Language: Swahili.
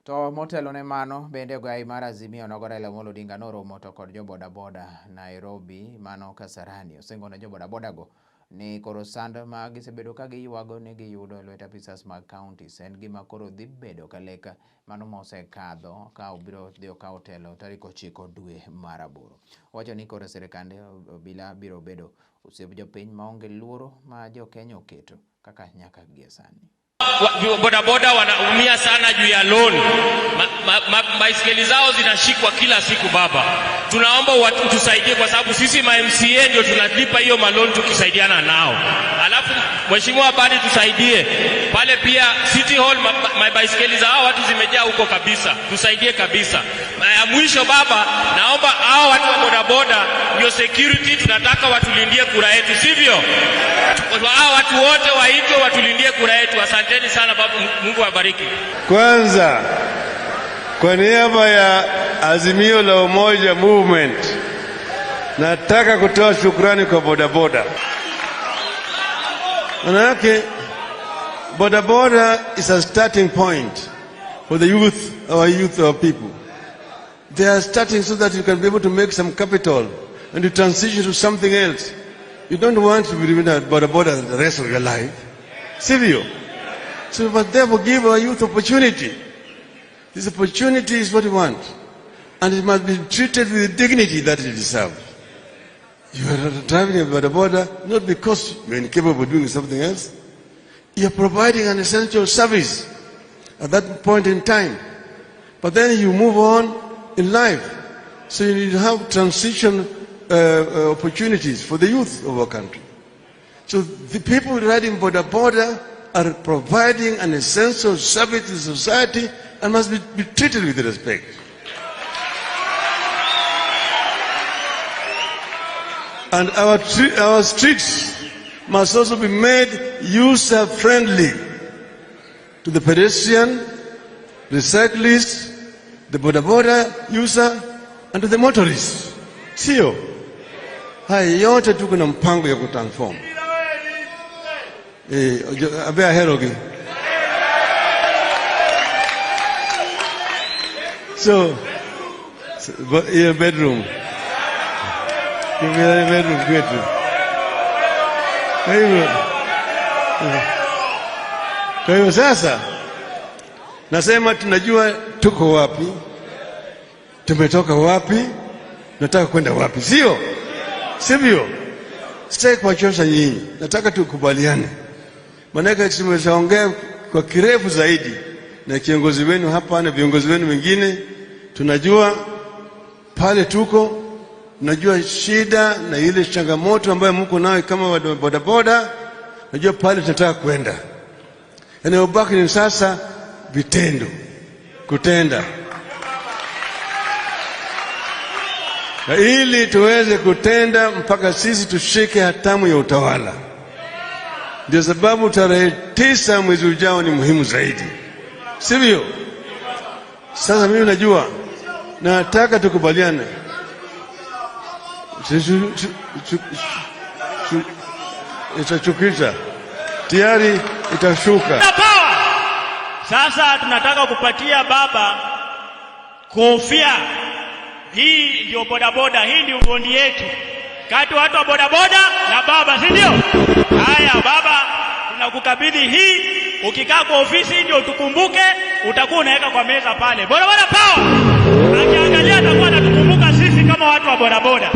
To motelo ne mano bende gai mar Azimio nogore Lolwe Odinga noromo to kod jo bodaboda Nairobi mano Kasarani osengone jo bodaboda go ni koro sand ma gisebedo ka giywago ne giyudo lwet apisas mag counties en gima koro dhi bedo kaleka mano mosekadho ka obiro dhi okawo telo tarik 9 dwe mar 8. Wacho ni koro sirkande obila biro bedo osiep jopiny maonge luoro ma jo Kenya oketo kaka nyaka gie sani. Bodaboda wanaumia sana juu ya loan. Baiskeli zao zinashikwa kila siku baba. Tunaomba watu tusaidie kwa sababu sisi ma-MCA ndio tunalipa hiyo malon tukisaidiana nao. Alafu mheshimiwa badi tusaidie. Pale pia City Hall baiskeli za hao watu zimejaa huko kabisa. Tusaidie kabisa. Ya mwisho baba, naomba hao watu wa bodaboda ndio security tunataka watulindie kura yetu, sivyo? Hao watu wote waitwe watulindie kura yetu. Asanteni sana baba, Mungu awabariki. Kwanza kwa niaba ya Azimio la Umoja Movement nataka kutoa shukrani kwa bodaboda. Manake bodaboda is a starting point for the youth, our people. They are starting so that you can be able to make some capital and to transition to something else. You don't want to be living at bodaboda the rest of your life. Civil. So we must therefore give our youth opportunity. This opportunity is what we want. And it must be treated with the dignity that it deserves. You are driving a bodaboda not because you are incapable of doing something else. You are providing an essential service at that point in time. But then you move on in life. So you need to have transition opportunities for the youth of our country. So the people riding bodaboda are providing an essential service to society and must be treated with respect. And our streets must also be made user-friendly to the pedestrian, the cyclist, the bodaboda user, and to the motorist. Sio? Haya yote tuko na mpango ya kutransform. Abea herogi. So, your bedroom. Give me a bedroom, bedroom. Kwa hivyo sasa, nasema tunajua tuko wapi, tumetoka wapi, nataka kwenda wapi, sio? Sivyo? Sitaki kuwachosha nyinyi, nataka tukubaliane. Manake tumeshaongea kwa kirefu zaidi na kiongozi wenu hapa na viongozi wenu wengine. Tunajua pale tuko, tunajua shida na ile changamoto ambayo mko nayo kama bodaboda. Najua pale tunataka kwenda. Yanayobaki ni sasa vitendo, kutenda. Na ili tuweze kutenda mpaka sisi tushike hatamu ya utawala. Ndio sababu tarehe 9 mwezi ujao ni muhimu zaidi. Sivyo? Sasa mimi najua nataka tukubaliane. Itachukisha. Tayari itashuka. Sasa tunataka kupatia baba kofia. Hii ndio bodaboda, hii ndio bondi yetu. Kati watu wa bodaboda na baba, si ndio? Haya baba, tunakukabidhi hii. Ukikaa kwa ofisi ndio tukumbuke, utakuwa unaweka kwa meza pale. Bodaboda power. Akiangalia atakuwa anatukumbuka sisi kama watu wa bodaboda.